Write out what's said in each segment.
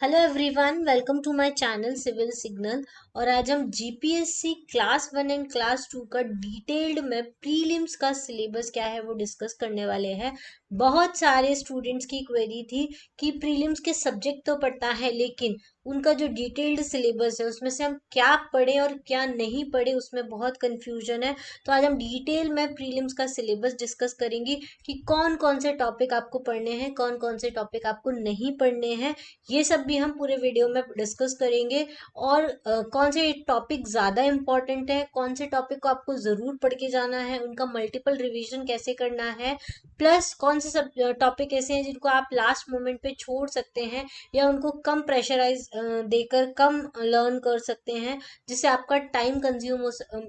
Hello everyone, welcome to my channel civil signal. और आज हम जीपीएससी क्लास 1 एंड क्लास 2 का डिटेल्ड में प्रीलिम्स का सिलेबस क्या है वो डिस्कस करने वाले हैं। बहुत सारे स्टूडेंट्स की क्वेरी थी कि प्रीलिम्स के सब्जेक्ट तो पढ़ता है लेकिन उनका जो डिटेल्ड सिलेबस है उसमें से हम क्या पढ़े और क्या नहीं पढ़े उसमें बहुत कंफ्यूजन है। तो आज हम डिटेल में प्रीलिम्स का सिलेबस डिस्कस करेंगे कि कौन कौन से टॉपिक आपको पढ़ने हैं, कौन कौन से टॉपिक आपको नहीं पढ़ने हैं। ये सब भी हम पूरे वीडियो में डिस्कस करेंगे। और कौन से टॉपिक ज़्यादा इम्पोर्टेंट है, कौन से टॉपिक को आपको ज़रूर पढ़ के जाना है, उनका मल्टीपल रिवीजन कैसे करना है, प्लस कौन से सब टॉपिक ऐसे हैं जिनको आप लास्ट मोमेंट पे छोड़ सकते हैं या उनको कम प्रेशराइज देकर कम लर्न कर सकते हैं जिससे आपका टाइम कंज्यूम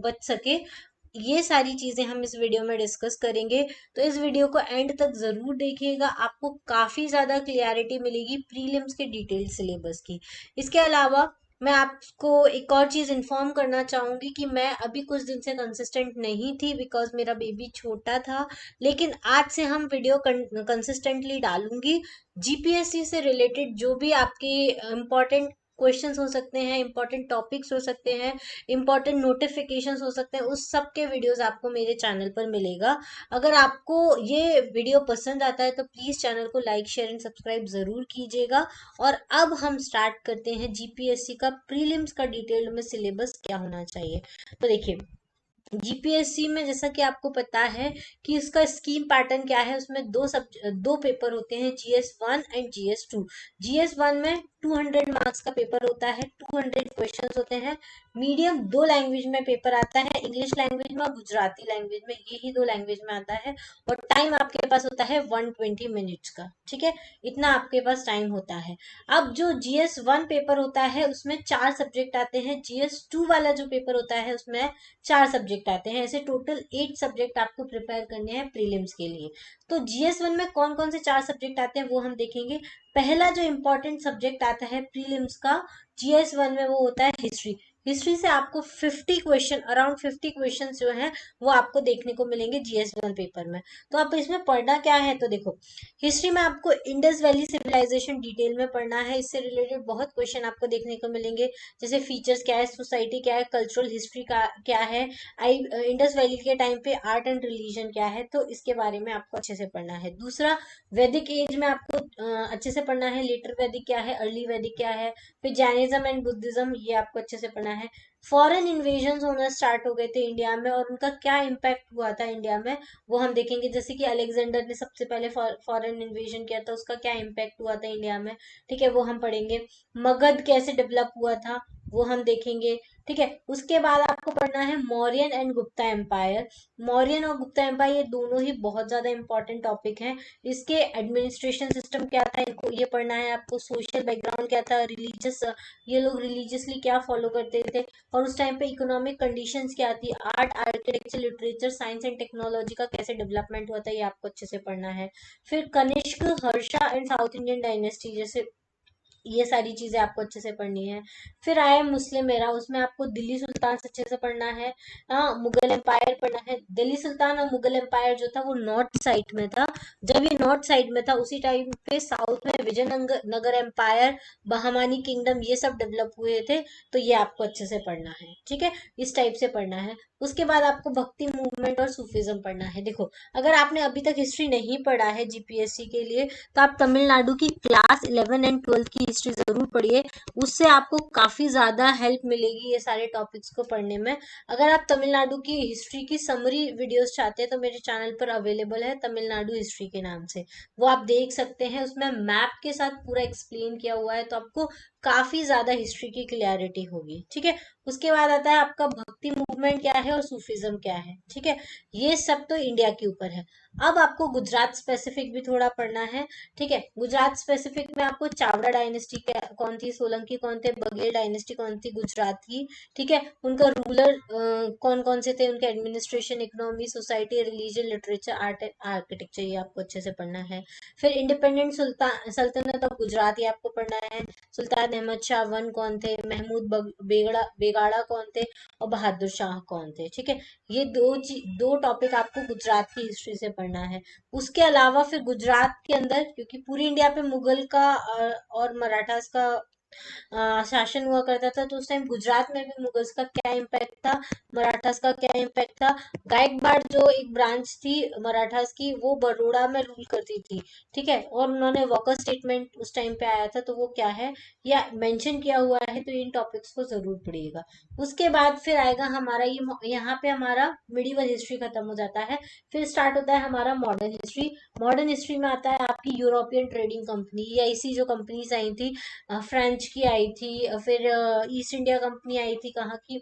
बच सके। ये सारी चीजें हम इस वीडियो में डिस्कस करेंगे। तो इस वीडियो को एंड तक जरूर देखिएगा, आपको काफी ज्यादा क्लियरिटी मिलेगी प्रीलिम्स के डिटेल्ड सिलेबस की। इसके अलावा मैं आपको एक और चीज इन्फॉर्म करना चाहूंगी कि मैं अभी कुछ दिन से कंसिस्टेंट नहीं थी बिकॉज मेरा बेबी छोटा था। लेकिन आज से हम वीडियो कंसिस्टेंटली डालूंगी। जीपीएससी से रिलेटेड जो भी आपके इम्पोर्टेंट क्वेश्चंस हो सकते हैं, इंपॉर्टेंट टॉपिक्स हो सकते हैं, इंपॉर्टेंट नोटिफिकेशंस हो सकते हैं, उस सब के वीडियोस आपको मेरे चैनल पर मिलेगा। अगर आपको ये वीडियो पसंद आता है तो प्लीज चैनल को लाइक शेयर एंड सब्सक्राइब जरूर कीजिएगा। और अब हम स्टार्ट करते हैं जीपीएससी का प्रीलिम्स का डिटेल में सिलेबस क्या होना चाहिए। तो देखिए, जीपीएससी में जैसा कि आपको पता है कि इसका स्कीम पैटर्न क्या है, उसमें दो पेपर होते हैं, जीएस 1 एंड जीएस 2। जीएस 1 में 200 मार्क्स का पेपर होता है, 200 क्वेश्चंस होते हैं। मीडियम दो लैंग्वेज में पेपर आता है, इंग्लिश लैंग्वेज में और गुजराती लैंग्वेज में, ये ही दो लैंग्वेज में आता है। और टाइम आपके पास होता है 120 मिनट्स का, ठीक है, इतना आपके पास टाइम होता है। अब जो जीएस 1 पेपर होता है उसमें 4 सब्जेक्ट आते हैं, जीएस 2 वाला जो पेपर होता है उसमें 4 सब्जेक्ट आते हैं। ऐसे टोटल 8 सब्जेक्ट आपको प्रिपेयर करने हैं प्रीलिम्स के लिए। तो जीएस 1 में कौन कौन से 4 सब्जेक्ट आते हैं वो हम देखेंगे। पहला जो इम्पोर्टेंट सब्जेक्ट आता है प्रीलिम्स का जीएस 1 में वो होता है हिस्ट्री। हिस्ट्री से आपको 50 क्वेश्चन, अराउंड 50 क्वेश्चन जो है वो आपको देखने को मिलेंगे जीएस 1 पेपर में। तो आप इसमें पढ़ना क्या है, तो देखो, हिस्ट्री में आपको इंडस वैली सिविलाइजेशन डिटेल में पढ़ना है। इससे रिलेटेड बहुत क्वेश्चन आपको देखने को मिलेंगे, जैसे फीचर्स क्या है, सोसाइटी क्या है, कल्चरल हिस्ट्री का क्या है, आई इंडस वैली के टाइम पे आर्ट एंड रिलीजन क्या है, तो इसके बारे में आपको अच्छे से पढ़ना है। दूसरा, वैदिक एज में आपको अच्छे से पढ़ना है, लेटर वैदिक क्या है, अर्ली वैदिक क्या है। फिर जैनिज्म एंड बुद्धिज्म, ये आपको अच्छे से पढ़ना है। फॉरेन इन्वेजन होना स्टार्ट हो गए थे इंडिया में और उनका क्या इम्पैक्ट हुआ था इंडिया में, वो हम देखेंगे। जैसे कि अलेक्जेंडर ने सबसे पहले फॉरेन इन्वेजन किया था, उसका क्या इम्पैक्ट हुआ था इंडिया में, ठीक है, वो हम पढ़ेंगे। मगध कैसे डेवलप हुआ था वो हम देखेंगे, ठीक है। उसके बाद आपको पढ़ना है मौर्यन एंड गुप्ता एम्पायर। मौर्यन और गुप्ता एम्पायर ये दोनों ही बहुत ज्यादा इंपॉर्टेंट टॉपिक हैं। इसके एडमिनिस्ट्रेशन सिस्टम क्या था, इनको ये पढ़ना है आपको। सोशल बैकग्राउंड क्या था, रिलीजियस, ये लोग रिलीजियसली क्या फॉलो करते थे, और उस टाइम पे इकोनॉमिक कंडीशंस क्या थी, art, architecture, literature, science and technology का कैसे डेवलपमेंट हुआ था, ये आपको अच्छे से पढ़ना है। फिर Kanishka, Harsha and South Indian dynasty, जैसे ये सारी चीजें आपको अच्छे से पढ़नी है। फिर आए मुस्लिम एरा, उसमें आपको दिल्ली सुल्तान अच्छे से पढ़ना है। हाँ, मुगल एम्पायर पढ़ना है। दिल्ली सुल्तान और मुगल एम्पायर जो था वो नॉर्थ साइड में था। जब ये नॉर्थ साइड में था उसी टाइम पे साउथ में विजयनगर नगर एम्पायर, बहमानी किंगडम, ये सब डेवलप हुए थे। तो ये आपको अच्छे से पढ़ना है, ठीक है, इस टाइप से पढ़ना है। उसके बाद आपको भक्ति मूवमेंट और सूफिज्म पढ़ना है। देखो, अगर आपने अभी तक हिस्ट्री नहीं पढ़ा है जीपीएससी के लिए तो आप तमिलनाडु की क्लास 11 एंड 12 की हिस्ट्री जरूर पढ़िए, उससे आपको काफी ज्यादा हेल्प मिलेगी ये सारे टॉपिक्स को पढ़ने में। अगर आप तमिलनाडु की हिस्ट्री की समरी वीडियोस चाहते हैं तो मेरे चैनल पर अवेलेबल है, तमिलनाडु हिस्ट्री के नाम से, वो आप देख सकते हैं। उसमें मैप के साथ पूरा एक्सप्लेन किया हुआ है, तो आपको काफी ज्यादा हिस्ट्री की क्लियरिटी होगी, ठीक है। उसके बाद आता है आपका भक्ति मूवमेंट क्या है और सूफिज्म क्या है, ठीक है। ये सब तो इंडिया के ऊपर है। अब आपको गुजरात स्पेसिफिक भी थोड़ा पढ़ना है, ठीक है। गुजरात स्पेसिफिक में आपको चावड़ा डायनेस्टी कौन थी, सोलंकी कौन थे, बघेल डायनेस्टी कौन थी गुजरात की, ठीक है, उनका रूलर कौन कौन से थे, उनके administration, economy, society, religion, literature, art and architecture, ये आपको अच्छे से पढ़ना है। फिर इंडिपेंडेंट सुल्तान सल्तनत ऑफ गुजरात, ये आपको पढ़ना है। सुल्तान अहमद शाह 1 कौन थे, महमूद बेगड़ा बेगाड़ा कौन थे और बहादुर शाह कौन थे। ठीक है, ये दो टॉपिक आपको गुजरात की हिस्ट्री से पढ़ना है। उसके अलावा फिर गुजरात के अंदर, क्योंकि पूरी इंडिया पे मुगल का और मराठास का शासन हुआ करता था, तो उस टाइम गुजरात में भी मुगल्स का क्या इम्पैक्ट था, मराठास का क्या इम्पैक्ट था। गायकवाड़ जो एक ब्रांच थी मराठास की, वो बड़ौदा में रूल करती थी। ठीक है, और उन्होंने वॉकर स्टेटमेंट उस टाइम पे आया था, तो वो क्या है या मेंशन किया हुआ है, तो इन टॉपिक्स को जरूर पढ़िएगा। उसके बाद फिर आएगा हमारा ये, यहाँ पे हमारा मिडिवल हिस्ट्री खत्म हो जाता है। फिर स्टार्ट होता है हमारा मॉडर्न हिस्ट्री। मॉडर्न हिस्ट्री में आता है आपकी यूरोपियन ट्रेडिंग कंपनी, या ऐसी जो कंपनीज आई थी, फ्रेंच की आई थी, फिर ईस्ट इंडिया कंपनी आई थी, कहाँ की,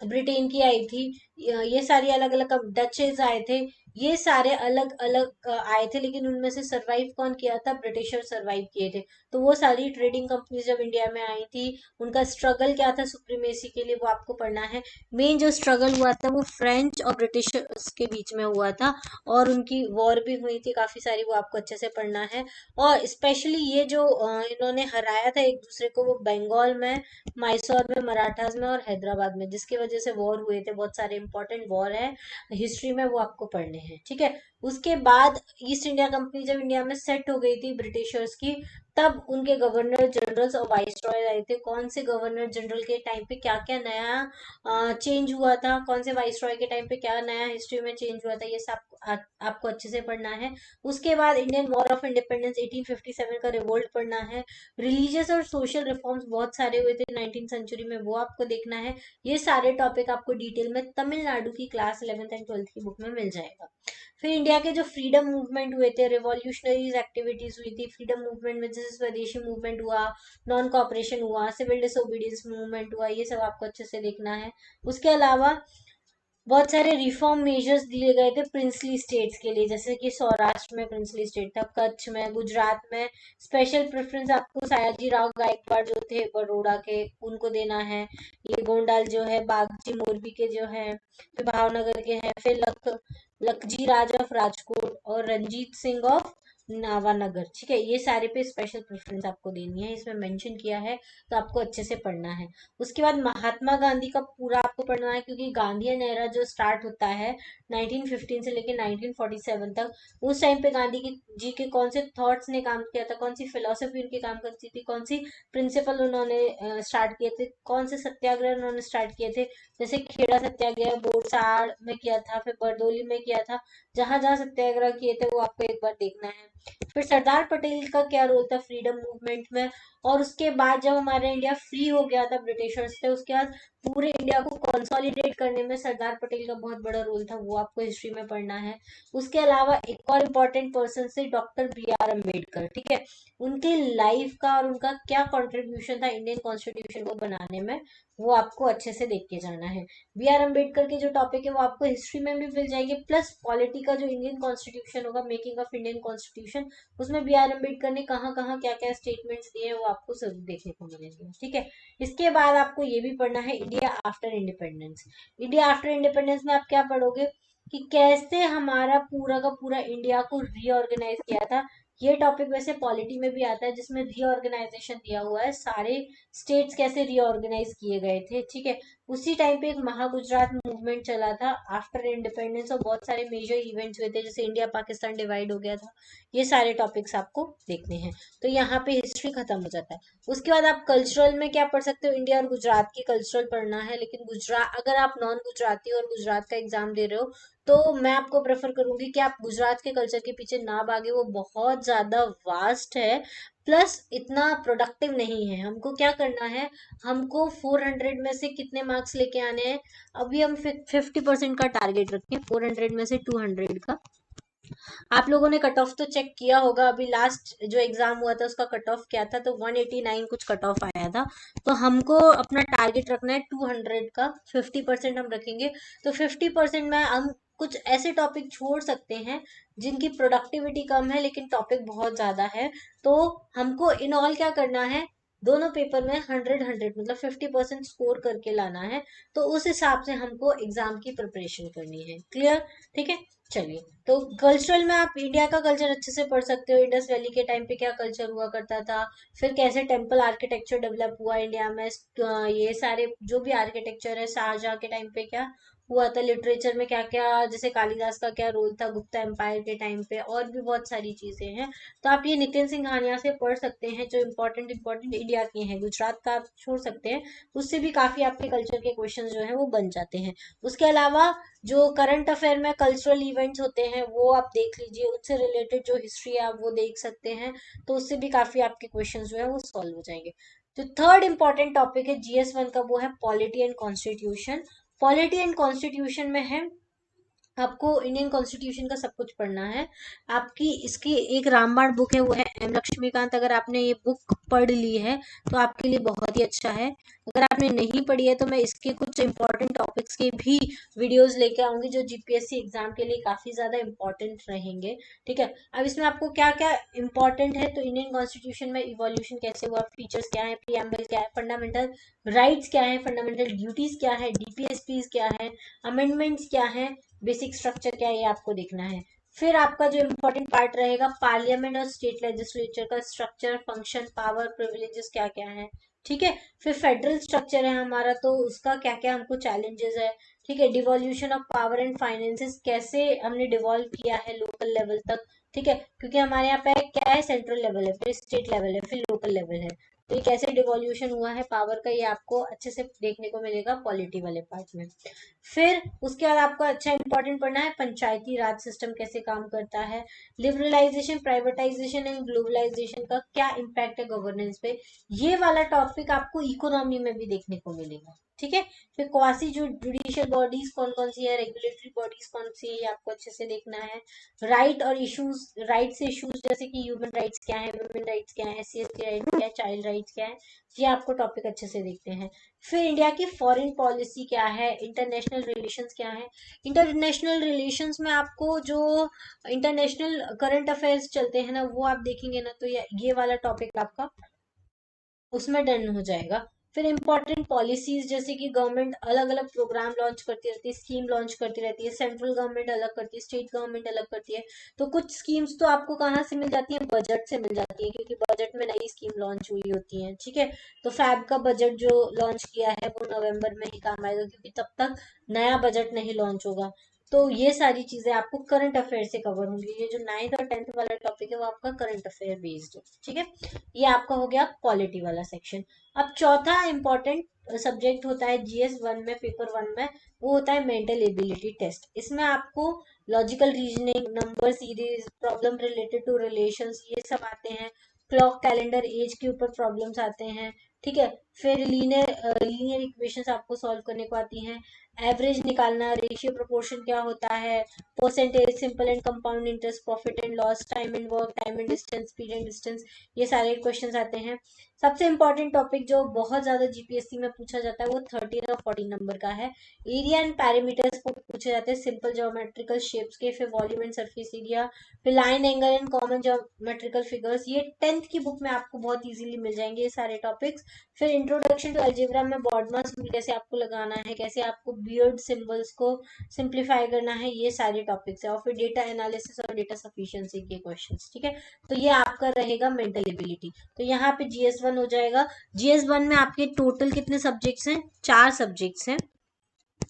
ब्रिटेन की आई थी। ये सारी अलग अलग डचेज आए थे, ये सारे अलग अलग आए थे, लेकिन उनमें से सरवाइव कौन किया था, ब्रिटिशर सरवाइव किए थे। तो वो सारी ट्रेडिंग कंपनीज जब इंडिया में आई थी, उनका स्ट्रगल क्या था सुप्रीमेसी के लिए, वो आपको पढ़ना है। मेन जो स्ट्रगल हुआ था वो फ्रेंच और ब्रिटिशर्स के बीच में हुआ था, और उनकी वॉर भी हुई थी काफी सारी, वो आपको अच्छे से पढ़ना है। और स्पेशली ये जो इन्होंने हराया था एक दूसरे को, वो बंगाल में, मैसूर में, मराठास में और हैदराबाद में, जिसकी वजह से वॉर हुए थे, बहुत सारे इंपॉर्टेंट वॉर है हिस्ट्री में, वो आपको पढ़ने हैं। ठीक है, उसके बाद ईस्ट इंडिया कंपनी जब इंडिया में सेट हो गई थी ब्रिटिशर्स की, तब उनके गवर्नर जनरल्स और वाइसरॉय आए थे। कौन से गवर्नर जनरल के टाइम पे क्या क्या नया चेंज हुआ था, कौन से वाइसरॉय के टाइम पे क्या नया हिस्ट्री में चेंज हुआ था, ये सब आपको अच्छे से पढ़ना है। उसके बाद इंडियन वॉर ऑफ इंडिपेंडेंस 1857 का रिवोल्ट पढ़ना है। रिलीजियस और सोशल रिफॉर्म्स बहुत सारे हुए थे 19th सेंचुरी में, वो आपको देखना है। ये सारे टॉपिक आपको डिटेल में तमिलनाडु की क्लास 11th एंड 12th की बुक में मिल जाएगा। फिर इंडिया के जो फ्रीडम मूवमेंट हुए थे, रिवॉल्यूशनरीज एक्टिविटीज हुई थी फ्रीडम मूवमेंट में, जैसे स्वदेशी मूवमेंट हुआ, नॉन कॉपरेशन हुआ, सिविल डिसोबीडियंस मूवमेंट हुआ, ये सब आपको अच्छे से देखना है। उसके अलावा बहुत सारे रिफॉर्म मेजर्स दिए गए थे प्रिंसली स्टेट्स के लिए, जैसे कि सौराष्ट्र में प्रिंसली स्टेट था, कच्छ में, गुजरात में स्पेशल प्रेफरेंस आपको सयाजी राव गायकवाड़ जो थे बड़ौदा के, उनको देना है। ये गोंडाल जो है बागजी मोरबी के जो है, फिर भावनगर के हैं, फिर लखजी राज ऑफ राजकोट और रंजीत सिंह ऑफ नावानगर। ठीक है, ये सारे पे स्पेशल प्रेफरेंस आपको देनी है, इसमें मेंशन किया है, तो आपको अच्छे से पढ़ना है। उसके बाद महात्मा गांधी का पूरा आपको पढ़ना है, क्योंकि गांधीयन एरा जो स्टार्ट होता है 1915 से लेकर 1947 तक, उस टाइम पे गांधी जी के कौन से थॉट्स ने काम किया था, कौन सी फिलोसफी उनकी काम करती थी, कौन सी प्रिंसिपल उन्होंने स्टार्ट किए थे, कौन से सत्याग्रह उन्होंने स्टार्ट किए थे। जैसे खेड़ा सत्याग्रह बोरसाड़ में किया था, फिर बरदोली में किया था, जहां जहां सत्याग्रह किए थे वो आपको एक बार देखना है। फिर सरदार पटेल का क्या रोल था फ्रीडम मूवमेंट में। और उसके बाद जब हमारा इंडिया फ्री हो गया था ब्रिटिशर्स से, उसके बाद पूरे इंडिया को कंसोलिडेट करने में सरदार पटेल का बहुत बड़ा रोल था, वो आपको हिस्ट्री में पढ़ना है। उसके अलावा एक और इम्पोर्टेंट पर्सन से डॉक्टर बी आर अम्बेडकर। ठीक है, उनके लाइफ का और उनका क्या कंट्रीब्यूशन था इंडियन कॉन्स्टिट्यूशन को बनाने में, वो आपको अच्छे से देख के जाना है। बी आर अम्बेडकर के जो टॉपिक है वो आपको हिस्ट्री में भी मिल जाएंगे, प्लस पॉलिटी का जो इंडियन कॉन्स्टिट्यूशन होगा, मेकिंग ऑफ इंडियन कॉन्स्टिट्यूशन, उसमें बी आर अम्बेडकर ने कहाँ कहाँ क्या क्या स्टेटमेंट्स दिए हैं, वो आपको जरूर देखने को मिलेंगे। ठीक है, इसके बाद आपको ये भी पढ़ना है India after independence. India after independence में आप क्या पढ़ोगे कि कैसे हमारा पूरा का पूरा इंडिया को रीऑर्गेनाइज किया था। ये टॉपिक वैसे पॉलिटी में भी आता है, जिसमें रीऑर्गेनाइजेशन दिया हुआ है, सारे स्टेट्स कैसे रीऑर्गेनाइज किए गए थे। ठीक है, उसी टाइम पे एक महागुजरात मूवमेंट चला था आफ्टर इंडिपेंडेंस, और बहुत सारे मेजर इवेंट्स हुए थे, जैसे इंडिया पाकिस्तान डिवाइड हो गया था। ये सारे टॉपिक्स आपको देखने हैं, तो यहाँ पे हिस्ट्री खत्म हो जाता है। उसके बाद आप कल्चरल में क्या पढ़ सकते हो, इंडिया और गुजरात की कल्चरल पढ़ना है, लेकिन गुजरात अगर आप नॉन गुजराती और गुजरात का एग्जाम दे रहे हो, तो मैं आपको प्रेफर करूंगी कि आप गुजरात के कल्चर के पीछे ना भागे, वो बहुत ज्यादा वास्ट है, प्लस इतना प्रोडक्टिव नहीं है। हमको क्या करना है, हमको 400 में से कितने मार्क्स लेके आने हैं, अभी हम 50% का टारगेट रखें, 400 में से 200 का। आप लोगों ने कट ऑफ तो चेक किया होगा, अभी लास्ट जो एग्जाम हुआ था उसका कट ऑफ क्या था, तो 189 कुछ कट ऑफ आया था। तो हमको अपना टारगेट रखना है 200 का, 50% हम रखेंगे। तो 50% में हम कुछ ऐसे टॉपिक छोड़ सकते हैं जिनकी प्रोडक्टिविटी कम है लेकिन टॉपिक बहुत ज्यादा है। तो हमको इन ऑल क्या करना है, दोनों पेपर में 100 मतलब 50% स्कोर करके लाना है। तो उस हिसाब से हमको एग्जाम की प्रिपरेशन करनी है। क्लियर? ठीक है, चलिए, तो कल्चरल में आप इंडिया का कल्चर अच्छे से पढ़ सकते हो। इंडस वैली के टाइम पे क्या कल्चर हुआ करता था, फिर कैसे टेम्पल आर्किटेक्चर डेवलप हुआ इंडिया में, ये सारे जो भी आर्किटेक्चर है, शाहजहां के टाइम पे क्या हुआ था, लिटरेचर में क्या क्या, जैसे कालिदास का क्या रोल था गुप्ता एम्पायर के टाइम पे, और भी बहुत सारी चीजें हैं। तो आप ये नितिन सिंघानिया से पढ़ सकते हैं, जो इम्पोर्टेंट इम्पोर्टेंट इंडिया के हैं। गुजरात का आप छोड़ सकते हैं, उससे भी काफी आपके कल्चर के क्वेश्चन जो है वो बन जाते हैं। उसके अलावा जो करंट अफेयर में कल्चरल इवेंट्स होते हैं वो आप देख लीजिए, उससे रिलेटेड जो हिस्ट्री है आप वो देख सकते हैं। तो उससे भी काफी आपके क्वेश्चन जो है वो सॉल्व हो जाएंगे। जो थर्ड इंपॉर्टेंट टॉपिक है GS1 का, वो है polity and constitution. Polity and constitution में है आपको इंडियन कॉन्स्टिट्यूशन का सब कुछ पढ़ना है। आपकी इसकी एक रामबाण बुक है, वो है M लक्ष्मीकांत। अगर आपने ये बुक पढ़ ली है तो आपके लिए बहुत ही अच्छा है। अगर आपने नहीं पढ़ी है तो मैं इसके कुछ इंपॉर्टेंट टॉपिक्स के भी वीडियोस लेके आऊंगी, जो जीपीएससी एग्जाम के लिए काफी ज्यादा इंपॉर्टेंट रहेंगे। ठीक है, अब इसमें आपको क्या क्या इंपॉर्टेंट है, तो इंडियन कॉन्स्टिट्यूशन में इवोल्यूशन कैसे हुआ, फीचर्स क्या है, प्रीएम्बल क्या है, फंडामेंटल राइट्स क्या है, फंडामेंटल ड्यूटीज क्या है, डीपीएसपीज क्या है, अमेंडमेंट्स क्या है, बेसिक स्ट्रक्चर क्या है, ये आपको देखना है। फिर आपका जो इम्पोर्टेंट पार्ट रहेगा, पार्लियामेंट और स्टेट लेजिस्लेचर का स्ट्रक्चर, फंक्शन, पावर, प्रिविलेजेस क्या क्या है। ठीक है, फिर फेडरल स्ट्रक्चर है हमारा, तो उसका क्या क्या हमको चैलेंजेस है। ठीक है, devolution of power and finances, कैसे हमने डिवॉल्व किया है लोकल लेवल तक। ठीक है, क्योंकि हमारे यहाँ पे क्या है, सेंट्रल लेवल है, फिर स्टेट लेवल है, फिर लोकल लेवल है। तो ये कैसे डिवोल्यूशन हुआ है पावर का, ये आपको अच्छे से देखने को मिलेगा पॉलिटी वाले पार्ट में। फिर उसके बाद आपको अच्छा इंपॉर्टेंट पढ़ना है पंचायती राज सिस्टम कैसे काम करता है, लिबरलाइजेशन, प्राइवेटाइजेशन एंड ग्लोबलाइजेशन का क्या इम्पैक्ट है गवर्नेंस पे। ये वाला टॉपिक आपको इकोनॉमी में भी देखने को मिलेगा। ठीक है, फिर क्वासी जुडिशियल बॉडीज कौन कौन सी है, रेगुलेटरी बॉडीज कौन सी है, ये आपको अच्छे से देखना है। राइट और इश्यूज, राइट्स इश्यूज जैसे कि ह्यूमन राइट्स क्या है, वुमेन राइट्स क्या है, SC/ST राइट्स क्या है, चाइल्ड राइट्स क्या है, ये आपको टॉपिक अच्छे से देखते हैं। फिर इंडिया की फॉरेन पॉलिसी क्या है, इंटरनेशनल रिलेशंस क्या है। इंटरनेशनल रिलेशंस में आपको जो इंटरनेशनल करंट अफेयर्स चलते हैं ना, वो आप देखेंगे ना, तो ये वाला टॉपिक आपका उसमें डन हो जाएगा। फिर इंपॉर्टेंट पॉलिसीज, जैसे कि गवर्नमेंट अलग अलग प्रोग्राम लॉन्च करती रहती है, स्कीम लॉन्च करती रहती है, सेंट्रल गवर्नमेंट अलग करती है, स्टेट गवर्नमेंट अलग करती है। तो कुछ स्कीम्स तो आपको कहाँ से मिल जाती है, बजट से मिल जाती है, क्योंकि बजट में नई स्कीम लॉन्च हुई होती है। ठीक है, तो फैब का बजट जो लॉन्च किया है वो नवंबर में ही काम आएगा, क्योंकि तब तक नया बजट नहीं लॉन्च होगा। तो ये सारी चीजें आपको करंट अफेयर से कवर होंगी। ये जो 9th और 10th वाला टॉपिक है वो आपका करंट अफेयर बेस्ड है। ठीक है, ये आपका हो गया पॉलिटी वाला सेक्शन। अब चौथा इंपॉर्टेंट सब्जेक्ट होता है GS1 में, पेपर 1 में, वो होता है मेंटल एबिलिटी टेस्ट। इसमें आपको logical reasoning, number series, problem related to relations, ये सब आते हैं। क्लॉक, कैलेंडर, एज के ऊपर प्रॉब्लम्स आते हैं। ठीक है, फिर लीनियर इक्वेशंस आपको सॉल्व करने को आती हैं। एवरेज निकालना, रेशियो प्रोपोर्शन क्या होता है, percentage, simple and compound interest, profit and loss, time and work, time and distance, speed and distance, ये सारे क्वेश्चंस आते हैं। सबसे इंपॉर्टेंट टॉपिक जो बहुत ज्यादा जीपीएससी में पूछा जाता है वो 13 और 14 नंबर का है। एरिया एंड पैरामीटर्स पूछे जाते हैं, सिंपल ज्योमेट्रिकल शेप्स के, फिर वॉल्यूम एंड सरफेस एरिया, फिर line, angle and common geometrical figures. ये 10th की बुक में आपको बहुत इजीली मिल जाएंगे ये सारे टॉपिक्स। फिर इंट्रोडक्शन टू अलजेब्रा में बॉडमास रूल कैसे आपको लगाना है, कैसे आपको बियर्ड सिंबल्स को सिंप्लीफाई करना है, ये सारे टॉपिक्स है। और फिर डेटा एनालिसिस और डेटा सफिशिएंसी के क्वेश्चंस। ठीक है, तो ये आपका रहेगा मेंटल एबिलिटी। तो यहाँ पे GS1 हो जाएगा। GS1 में आपके टोटल कितने सब्जेक्ट्स हैं, 4 सब्जेक्ट्स हैं।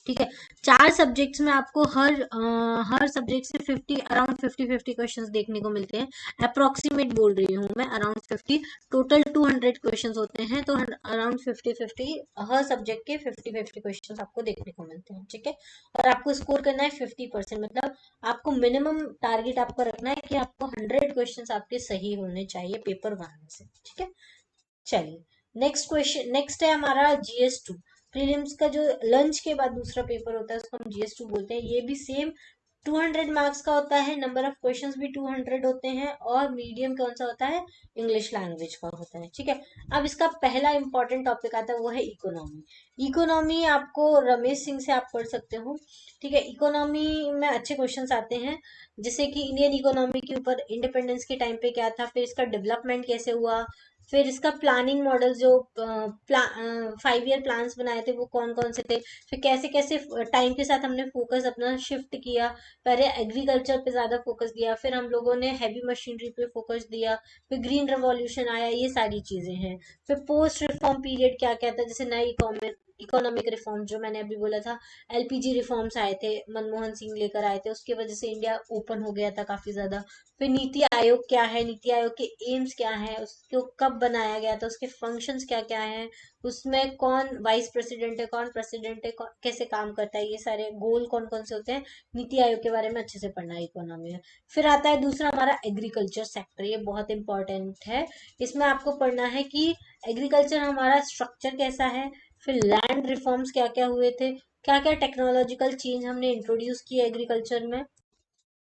ठीक है, 4 सब्जेक्ट्स में आपको हर सब्जेक्ट से 50 अराउंड 50 क्वेश्चंस देखने को मिलते हैं। अप्रोक्सीमेट बोल रही हूँ मैं, अराउंड 50, टोटल 200 क्वेश्चंस होते हैं, तो अराउंड 50 हर सब्जेक्ट के 50 क्वेश्चंस आपको देखने को मिलते हैं। ठीक है, और आपको स्कोर करना है 50%, मतलब आपको मिनिमम टारगेट आपका रखना है कि आपको 100 क्वेश्चंस आपके सही होने चाहिए पेपर 1 में से। ठीक है, चलिए नेक्स्ट क्वेश्चन, नेक्स्ट है हमारा GS2। प्रीलिम्स का जो लंच के बाद दूसरा पेपर होता है उसको हम GS2 बोलते हैं। ये भी सेम 200 मार्क्स का होता है, नंबर ऑफ क्वेश्चंस भी 200 होते हैं, और मीडियम कौन सा होता है, इंग्लिश लैंग्वेज का होता है। ठीक है, अब इसका पहला इंपॉर्टेंट टॉपिक आता है, वो है इकोनॉमी। इकोनॉमी आपको रमेश सिंह से आप पढ़ सकते हो। ठीक है, इकोनॉमी में अच्छे क्वेश्चंस आते हैं, जैसे कि इंडियन इकोनॉमी के ऊपर इंडिपेंडेंस के टाइम पे क्या था, फिर इसका डेवलपमेंट कैसे हुआ, फिर इसका प्लानिंग मॉडल जो 5 ईयर प्लान्स बनाए थे वो कौन कौन से थे, फिर कैसे कैसे टाइम के साथ हमने फोकस अपना शिफ्ट किया। पहले एग्रीकल्चर पे ज्यादा फोकस दिया, फिर हम लोगों ने हैवी मशीनरी पे फोकस दिया, फिर ग्रीन रेवोल्यूशन आया, ये सारी चीजें हैं। फिर पोस्ट रिफॉर्म पीरियड क्या क्या था, जैसे नई इकोनॉमिक रिफॉर्म जो मैंने अभी बोला था, एलपीजी रिफॉर्म्स आए थे, मनमोहन सिंह लेकर आए थे, उसकी वजह से इंडिया ओपन हो गया था काफी ज्यादा। फिर नीति आयोग क्या है, नीति आयोग के एम्स क्या है, उसको कब बनाया गया था, उसके फंक्शंस क्या क्या हैं, उसमें कौन वाइस प्रेसिडेंट है, कौन प्रेसिडेंट है, कैसे काम करता है, ये सारे गोल कौन कौन से होते हैं, नीति आयोग के बारे में अच्छे से पढ़ना है इकोनॉमी में। फिर आता है दूसरा हमारा एग्रीकल्चर सेक्टर, ये बहुत इंपॉर्टेंट है। इसमें आपको पढ़ना है कि एग्रीकल्चर हमारा स्ट्रक्चर कैसा है, फिर लैंड रिफॉर्म्स क्या क्या हुए थे, क्या क्या टेक्नोलॉजिकल चेंज हमने इंट्रोड्यूस किए एग्रीकल्चर में।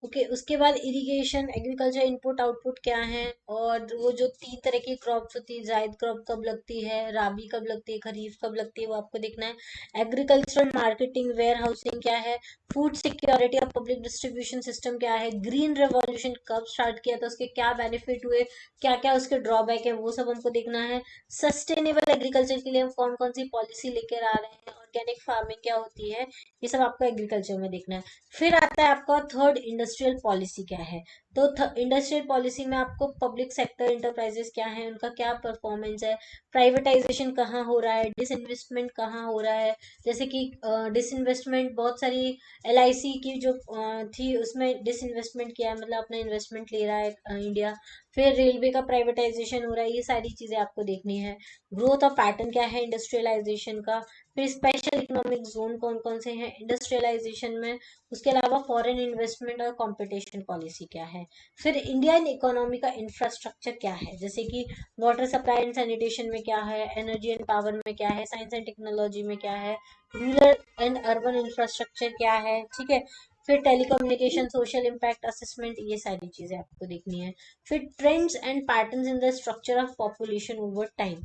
ओके, उसके बाद इरिगेशन, एग्रीकल्चर इनपुट आउटपुट क्या है, और वो जो 3 तरह की क्रॉप्स होती है, जायद क्रॉप कब लगती है, राबी कब लगती है, खरीफ कब लगती है, वो आपको देखना है। एग्रीकल्चरल मार्केटिंग, वेयर हाउसिंग क्या है, फूड सिक्योरिटी और पब्लिक डिस्ट्रीब्यूशन सिस्टम क्या है, ग्रीन रेवोल्यूशन कब स्टार्ट किया था, उसके क्या बेनिफिट हुए, क्या क्या उसके ड्रॉबैक है, वो सब हमको देखना है। सस्टेनेबल एग्रीकल्चर के लिए हम कौन कौन सी पॉलिसी लेकर आ रहे हैं, ऑर्गेनिक फार्मिंग क्या होती है, ये सब आपको एग्रीकल्चर में देखना है। फिर आता है आपका थर्ड, इंडस्ट्रियल पॉलिसी क्या है। तो इंडस्ट्रियल पॉलिसी में आपको पब्लिक सेक्टर इंटरप्राइजेस क्या है, उनका क्या परफॉर्मेंस है, प्राइवेटाइजेशन कहाँ हो रहा है, डिसइन्वेस्टमेंट कहाँ हो रहा है। जैसे कि डिसइन्वेस्टमेंट बहुत सारी, एलआईसी की जो थी उसमें डिसइन्वेस्टमेंट किया है, मतलब अपना इन्वेस्टमेंट ले रहा है इंडिया। फिर रेलवे का प्राइवेटाइजेशन हो रहा है, ये सारी चीजें आपको देखनी है। ग्रोथ और पैटर्न क्या है इंडस्ट्रियलाइजेशन का। फिर स्पेशल इकोनॉमिक जोन कौन कौन से हैं इंडस्ट्रियलाइजेशन में। उसके अलावा फॉरेन इन्वेस्टमेंट और कंपटीशन पॉलिसी क्या है। फिर इंडियन इकोनॉमी का इंफ्रास्ट्रक्चर क्या है, जैसे कि वाटर सप्लाई एंड सैनिटेशन में क्या है, एनर्जी एंड पावर में क्या है, साइंस एंड टेक्नोलॉजी में क्या है, रूरल एंड अर्बन इंफ्रास्ट्रक्चर क्या है, ठीक है। फिर टेलीकम्युनिकेशन, सोशल इम्पैक्ट असेसमेंट, ये सारी चीजें आपको देखनी है। फिर trends and patterns in the structure of population over time,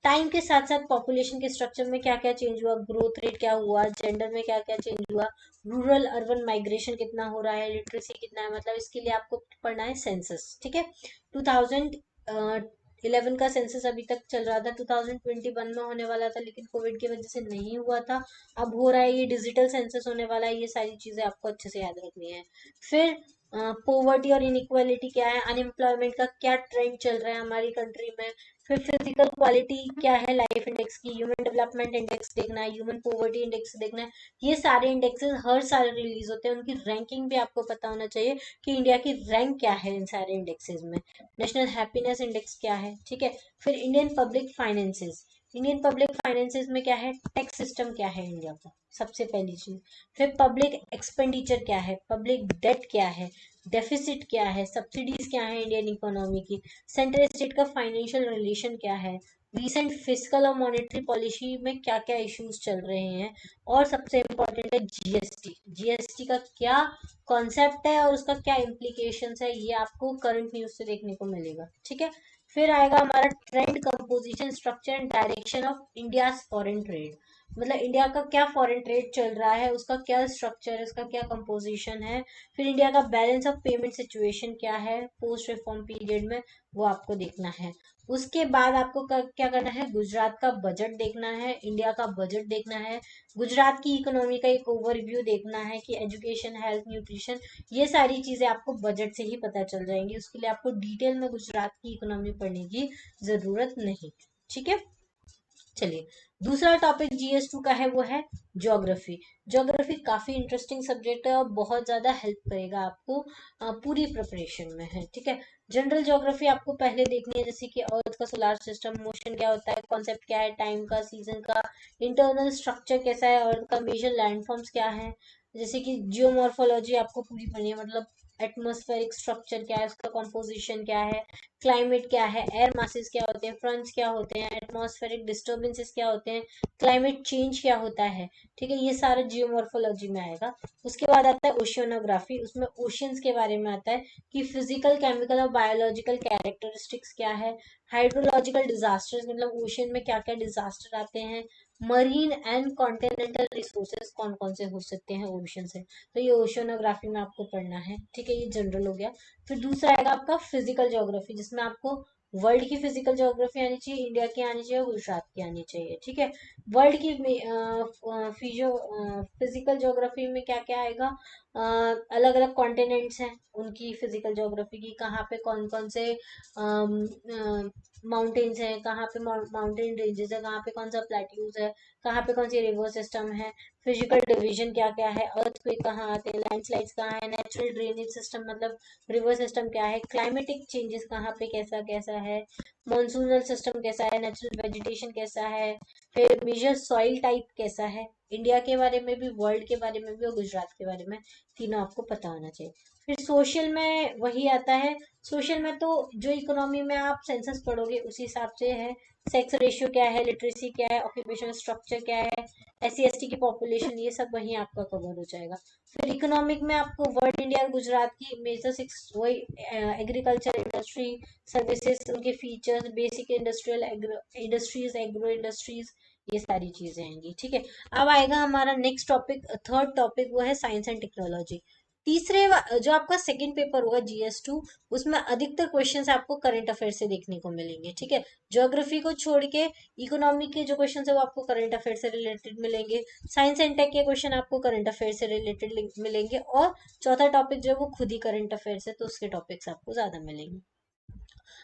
time के साथ साथ पॉपुलेशन के स्ट्रक्चर में क्या क्या चेंज हुआ, ग्रोथ रेट क्या हुआ, जेंडर में क्या क्या चेंज हुआ, रूरल अर्बन माइग्रेशन कितना हो रहा है, लिटरेसी कितना है, मतलब इसके लिए आपको पढ़ना है सेंसस, ठीक है। 2011 का सेंसस अभी तक चल रहा था, 2021 में होने वाला था, लेकिन कोविड की वजह से नहीं हुआ था, अब हो रहा है, ये डिजिटल सेंसस होने वाला है, ये सारी चीजें आपको अच्छे से याद रखनी है। फिर पोवर्टी और इनइक्वालिटी क्या है, अनएम्प्लॉयमेंट का क्या ट्रेंड चल रहा है हमारी कंट्री में। फिर फिजिकल क्वालिटी क्या है लाइफ इंडेक्स की, ह्यूमन डेवलपमेंट इंडेक्स देखना है, ह्यूमन पॉवर्टी इंडेक्स देखना है। ये सारे इंडेक्सेस हर साल रिलीज होते हैं, उनकी रैंकिंग भी आपको पता होना चाहिए कि इंडिया की रैंक क्या है इन सारे इंडेक्सेस में। नेशनल हैप्पीनेस इंडेक्स क्या है, ठीक है। फिर Indian public finances, Indian public finances में क्या है, टैक्स सिस्टम क्या है इंडिया का, सबसे पहली चीज। फिर पब्लिक एक्सपेंडिचर क्या है, पब्लिक डेट क्या है, डेफिसिट क्या है, सब्सिडीज क्या है इंडियन इकोनॉमी की, सेंट्रल स्टेट का फाइनेंशियल रिलेशन क्या है, रिसेंट फिजिकल और मॉनेटरी पॉलिसी में क्या क्या इश्यूज चल रहे हैं, और सबसे इम्पोर्टेंट है जीएसटी, जीएसटी का क्या कॉन्सेप्ट है और उसका क्या इम्प्लीकेशंस है, ये आपको करंट न्यूज से देखने को मिलेगा, ठीक है। फिर आएगा हमारा trend composition, structure and direction of India foreign trade, मतलब इंडिया का क्या फॉरेन ट्रेड चल रहा है, उसका क्या स्ट्रक्चर है, उसका क्या कंपोजिशन है। फिर इंडिया का बैलेंस ऑफ पेमेंट सिचुएशन क्या है पोस्ट रिफॉर्म पीरियड में, वो आपको देखना है। उसके बाद आपको क्या करना है, गुजरात का बजट देखना है, इंडिया का बजट देखना है, गुजरात की इकोनॉमी का एक ओवरव्यू देखना है कि एजुकेशन, हेल्थ, न्यूट्रिशन, ये सारी चीजें आपको बजट से ही पता चल जाएंगी, उसके लिए आपको डिटेल में गुजरात की इकोनॉमी पढ़ने की जरूरत नहीं, ठीक है। चलिए, दूसरा टॉपिक जीएस2 का है वो है ज्योग्राफी। ज्योग्राफी काफी इंटरेस्टिंग सब्जेक्ट है और बहुत ज्यादा हेल्प करेगा आपको पूरी प्रिपरेशन में, है ठीक है। जनरल ज्योग्राफी आपको पहले देखनी है, जैसे कि अर्थ का सोलर सिस्टम, मोशन क्या होता है, कॉन्सेप्ट क्या है, टाइम का, सीजन का, इंटरनल स्ट्रक्चर कैसा है, अर्थ का मेजर लैंडफॉर्म्स क्या है, जैसे कि जियोमॉर्फोलॉजी आपको पूरी पढ़नी है, मतलब एटमॉस्फेरिक स्ट्रक्चर क्या है, उसका कॉम्पोजिशन क्या है, क्लाइमेट क्या है, एयर मासेस क्या होते हैं, फ्रंट्स क्या होते हैं, एटमॉस्फेरिक डिस्टर्बेंसेस क्या होते हैं, क्लाइमेट चेंज क्या होता है, ठीक है, ये सारा जियोमॉर्फोलॉजी में आएगा। उसके बाद आता है ओशियोनोग्राफी, उसमें ओशियंस के बारे में आता है कि फिजिकल, केमिकल और बायोलॉजिकल कैरेक्टरिस्टिक्स क्या है, हाइड्रोलॉजिकल डिजास्टर्स, मतलब ओशियन में क्या क्या डिजास्टर आते हैं, मरीन एंड कॉन्टिनेंटल रिसोर्सेज कौन कौन से हो सकते हैं ओशन से, तो ये ओशियोनोग्राफी में आपको पढ़ना है, ठीक है, ये जनरल हो गया। फिर दूसरा आएगा आपका फिजिकल ज्योग्राफी, जिसमें आपको वर्ल्ड की फिजिकल ज्योग्राफी आनी चाहिए, इंडिया की आनी चाहिए, गुजरात की आनी चाहिए। ठीक है, वर्ल्ड की फिजिकल ज्योग्राफी में क्या क्या आएगा, अलग अलग कॉन्टिनेंट्स हैं, उनकी फिजिकल ज्योग्राफी की, कहाँ पे कौन कौन से माउंटेन्स हैं, कहाँ पे माउंटेन रेंजेस है, कहाँ पे कौन सा प्लेट्यूज है, कहाँ पे कौन सी रिवर सिस्टम है, फिजिकल डिवीजन क्या क्या है, अर्थक्वेक कहाँ आते हैं, लैंडस्लाइड्स कहाँ है, नेचुरल ड्रेनेज सिस्टम मतलब रिवर सिस्टम क्या है, क्लाइमेटिक चेंजेस कहाँ पे कैसा कैसा है, मॉनसूनल सिस्टम कैसा है, नेचुरल वेजिटेशन कैसा है, फिर मेजर सॉइल टाइप कैसा है, इंडिया के बारे में भी, वर्ल्ड के बारे में भी और गुजरात के बारे में, तीनों आपको पता होना चाहिए। फिर सोशल में वही आता है, सोशल में तो जो इकोनॉमी में आप सेंसस पढ़ोगे उसी हिसाब से है, सेक्स रेशियो क्या है, लिटरेसी क्या है, ऑक्यूपेशनल स्ट्रक्चर क्या है, SC ST की पॉपुलेशन, ये सब वहीं आपका कवर हो जाएगा। फिर इकोनॉमिक में आपको वर्ल्ड, इंडिया और गुजरात की मेजर सिक्स वही, एग्रीकल्चर, इंडस्ट्री, सर्विसेज, उनके features, basic industrial industries, agro industries, ये सारी चीजें आएंगी। ठीक है, अब आएगा हमारा नेक्स्ट टॉपिक, थर्ड टॉपिक, वो है साइंस एंड टेक्नोलॉजी। जो आपका सेकंड पेपर होगा GS2, उसमें अधिकतर क्वेश्चंस आपको करंट अफेयर से देखने को मिलेंगे। ठीक है, ज्योग्राफी को छोड़ के इकोनॉमी के जो क्वेश्चन है वो आपको करंट अफेयर से रिलेटेड मिलेंगे, साइंस एंड टेक के क्वेश्चन आपको करंट अफेयर से रिलेटेड मिलेंगे, और चौथा टॉपिक जो है वो खुद ही करंट अफेयर है, तो उसके टॉपिक्स आपको ज्यादा मिलेंगे।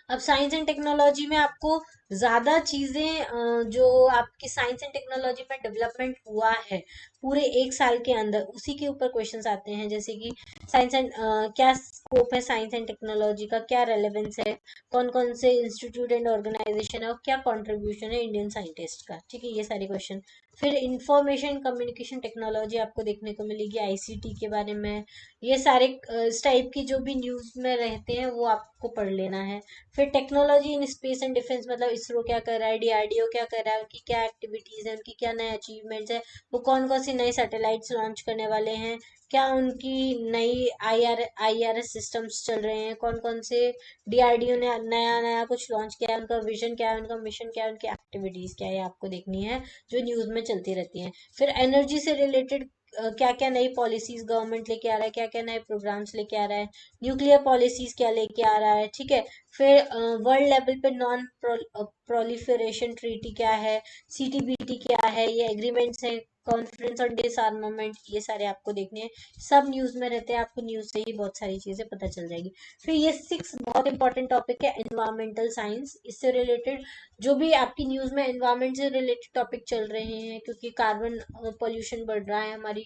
अब साइंस एंड टेक्नोलॉजी में आपको ज्यादा चीजें, जो आपकी साइंस एंड टेक्नोलॉजी में डेवलपमेंट हुआ है पूरे एक साल के अंदर, उसी के ऊपर क्वेश्चंस आते हैं, जैसे कि साइंस एंड क्या स्कोप है साइंस एंड टेक्नोलॉजी का, क्या रेलेवेंस है, कौन कौन से इंस्टीट्यूट एंड ऑर्गेनाइजेशन है, और क्या कंट्रीब्यूशन है इंडियन साइंटिस्ट का। ठीक है, ये सारे क्वेश्चन। फिर इंफॉर्मेशन कम्युनिकेशन टेक्नोलॉजी आपको देखने को मिलेगी, ICT के बारे में, ये सारे इस टाइप की जो भी न्यूज में रहते हैं वो आपको पढ़ लेना है। फिर technology in space and defence, मतलब इसरो क्या कर रहा है, DRDO क्या कर रहा है, उनकी क्या एक्टिविटीज है, उनकी क्या नए अचीवमेंट्स है, वो कौन कौन सी नई सैटेलाइट्स लॉन्च करने वाले हैं, क्या उनकी नई IRS सिस्टम्स चल रहे हैं, कौन कौन से DRDO ने नया नया कुछ लॉन्च किया है, उनका विजन क्या है, उनका मिशन क्या है, उनकी एक्टिविटीज क्या है, ये आपको देखनी है, जो न्यूज में चलती रहती है। फिर एनर्जी से रिलेटेड क्या क्या नई पॉलिसीज गवर्नमेंट लेके आ रहा है, क्या क्या नए प्रोग्राम्स लेके आ रहा है, न्यूक्लियर पॉलिसीज क्या लेके आ रहा है। ठीक है, फिर वर्ल्ड लेवल पे नॉन प्रोलिफरेशन ट्रीटी क्या है, CTBT क्या है, ये एग्रीमेंट्स हैं, कॉन्फ्रेंस ऑन डिसआर्मामेंट, ये सारे आपको देखने हैं, सब न्यूज में रहते हैं, आपको न्यूज से ही बहुत सारी चीजें पता चल जाएगी। फिर ये 6 बहुत इंपॉर्टेंट टॉपिक है, एनवायरमेंटल साइंस, इससे रिलेटेड जो भी आपकी न्यूज में एनवायरमेंट से रिलेटेड टॉपिक चल रहे हैं, क्योंकि कार्बन पोल्यूशन बढ़ रहा है, हमारी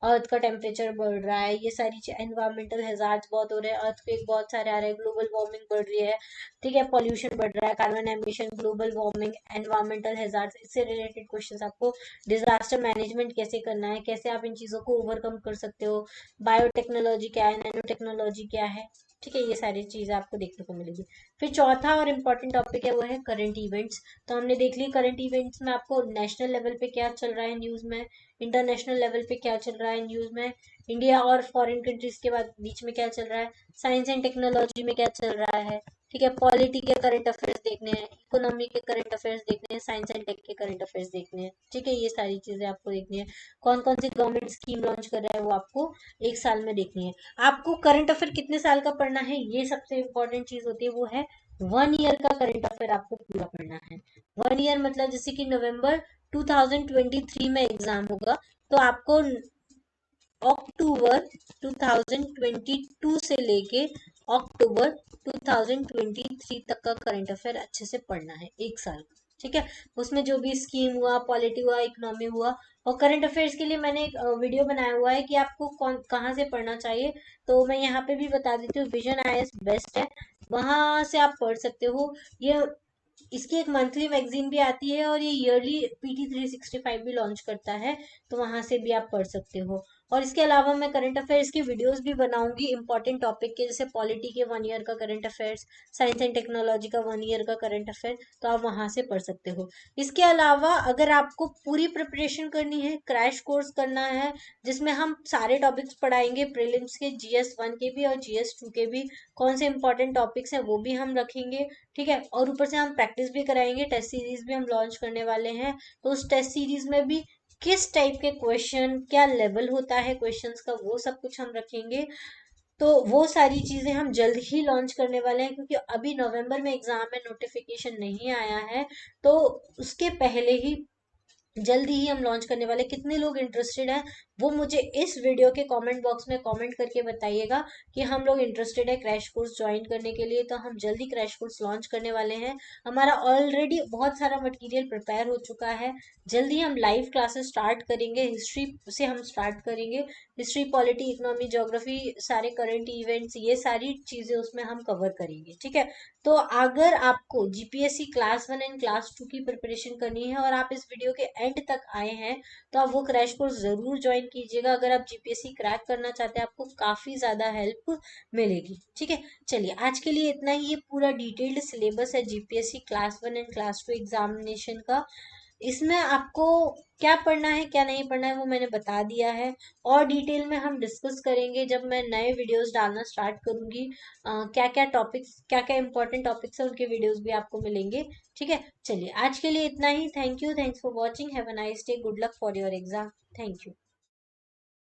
अर्थ का टेम्परेचर बढ़ रहा है, ये सारी एनवायरमेंटल हैजार्ड्स बहुत हो रहे हैं, अर्थक्वेक बहुत सारे आ रहे हैं, ग्लोबल वार्मिंग बढ़ रही है। ठीक है, पॉल्यूशन बढ़ रहा है, carbon emission, global warming, environmental hazards, इससे रिलेटेड क्वेश्चंस आपको, डिजास्टर मैनेजमेंट कैसे करना है, कैसे आप इन चीजों को ओवरकम कर सकते हो, बायोटेक्नोलॉजी क्या है, नैनो टेक्नोलॉजी क्या है। ठीक है, ये सारी चीजें आपको देखने को मिलेगी। फिर चौथा और इम्पोर्टेंट टॉपिक है वो है करंट इवेंट्स। तो हमने देख ली करंट इवेंट्स में आपको नेशनल लेवल पे क्या चल रहा है न्यूज में, इंटरनेशनल लेवल पे क्या चल रहा है न्यूज में, इंडिया और फॉरेन कंट्रीज के बाद बीच में क्या चल रहा है, साइंस एंड टेक्नोलॉजी में क्या चल रहा है। ठीक है, पॉलिटी के करंट अफेयर्स देखने हैं, इकोनॉमी के करंट अफेयर्स देखने हैं, साइंस एंड टेक के करंट अफेयर्स देखने हैं। ठीक है, ये सारी चीजें आपको देखनी है, कौन कौन सी गवर्नमेंट स्कीम लॉन्च कर रहा है वो आपको एक साल में देखनी है। आपको करंट अफेयर कितने साल का पढ़ना है, ये सबसे इम्पोर्टेंट चीज होती है, वो है 1 ईयर का करंट अफेयर आपको पूरा पढ़ना है। 1 ईयर मतलब जैसे कि नवंबर 2023 में एग्जाम होगा, तो आपको अक्टूबर 2022 से लेके अक्टूबर 2023 तक का करंट अफेयर अच्छे से पढ़ना है, एक साल का। ठीक है, उसमें जो भी स्कीम हुआ, पॉलिटी हुआ, इकोनॉमी हुआ, और करंट अफेयर्स के लिए मैंने एक वीडियो बनाया हुआ है कि आपको कौन कहाँ से पढ़ना चाहिए, तो मैं यहाँ पे भी बता देती हूँ, विजन IAS बेस्ट है, वहां से आप पढ़ सकते हो। ये इसकी एक मंथली मैगजीन भी आती है, और ये ईयरली PT 365 भी लॉन्च करता है, तो वहां से भी आप पढ़ सकते हो। और इसके अलावा मैं करंट अफेयर्स की वीडियोस भी बनाऊंगी इंपॉर्टेंट टॉपिक के, जैसे पॉलिटी के 1 ईयर का current affairs, science and technology का 1 ईयर का करंट अफेयर, तो आप वहां से पढ़ सकते हो। इसके अलावा अगर आपको पूरी प्रिपरेशन करनी है, क्रैश कोर्स करना है, जिसमें हम सारे टॉपिक्स पढ़ाएंगे, प्रीलिम्स के, GS1 के भी और GS2 के भी, कौन से इंपॉर्टेंट टॉपिक्स हैं वो भी हम रखेंगे। ठीक है, और ऊपर से हम प्रैक्टिस भी कराएंगे, टेस्ट सीरीज भी हम लॉन्च करने वाले हैं, तो उस टेस्ट सीरीज में भी किस टाइप के क्वेश्चन, क्या लेवल होता है क्वेश्चंस का, वो सब कुछ हम रखेंगे। तो वो सारी चीज़ें हम जल्द ही लॉन्च करने वाले हैं, क्योंकि अभी नवंबर में एग्ज़ाम में नोटिफिकेशन नहीं आया है, तो उसके पहले ही जल्दी ही हम लॉन्च करने वाले। कितने लोग इंटरेस्टेड हैं वो मुझे इस वीडियो के कमेंट बॉक्स में कमेंट करके बताइएगा कि हम लोग इंटरेस्टेड है क्रैश कोर्स ज्वाइन करने के लिए। तो हम जल्दी क्रैश कोर्स लॉन्च करने वाले हैं। हमारा ऑलरेडी बहुत सारा मटेरियल प्रिपेयर हो चुका है। जल्दी हम लाइव क्लासेस स्टार्ट करेंगे, हिस्ट्री से हम स्टार्ट करेंगे। हिस्ट्री, पॉलिटी, इकोनॉमी, ज्योग्राफी, सारे करंट इवेंट्स, ये सारी चीज़ें उसमें हम कवर करेंगे, ठीक है। तो अगर आपको जीपीएससी क्लास 1 एंड क्लास 2 की प्रिपरेशन करनी है और आप इस वीडियो के एंड तक आए हैं, तो आप वो क्रैश कोर्स जरूर ज्वाइन कीजिएगा। अगर आप जीपीएससी क्रैक करना चाहते हैं, आपको काफी ज्यादा हेल्प मिलेगी, ठीक है। चलिए, आज के लिए इतना ही। ये पूरा डिटेल्ड सिलेबस है GPSC class 1 and class 2 examination का। इसमें आपको क्या पढ़ना है क्या नहीं पढ़ना है वो मैंने बता दिया है। और डिटेल में हम डिस्कस करेंगे जब मैं नए वीडियोस डालना स्टार्ट करूंगी। क्या क्या टॉपिक्स, क्या क्या इंपॉर्टेंट टॉपिक्स है, उनके वीडियोस भी आपको मिलेंगे, ठीक है। चलिए, आज के लिए इतना ही। Thank you, thanks for watching, have a nice day, good luck for your exam. Thank you.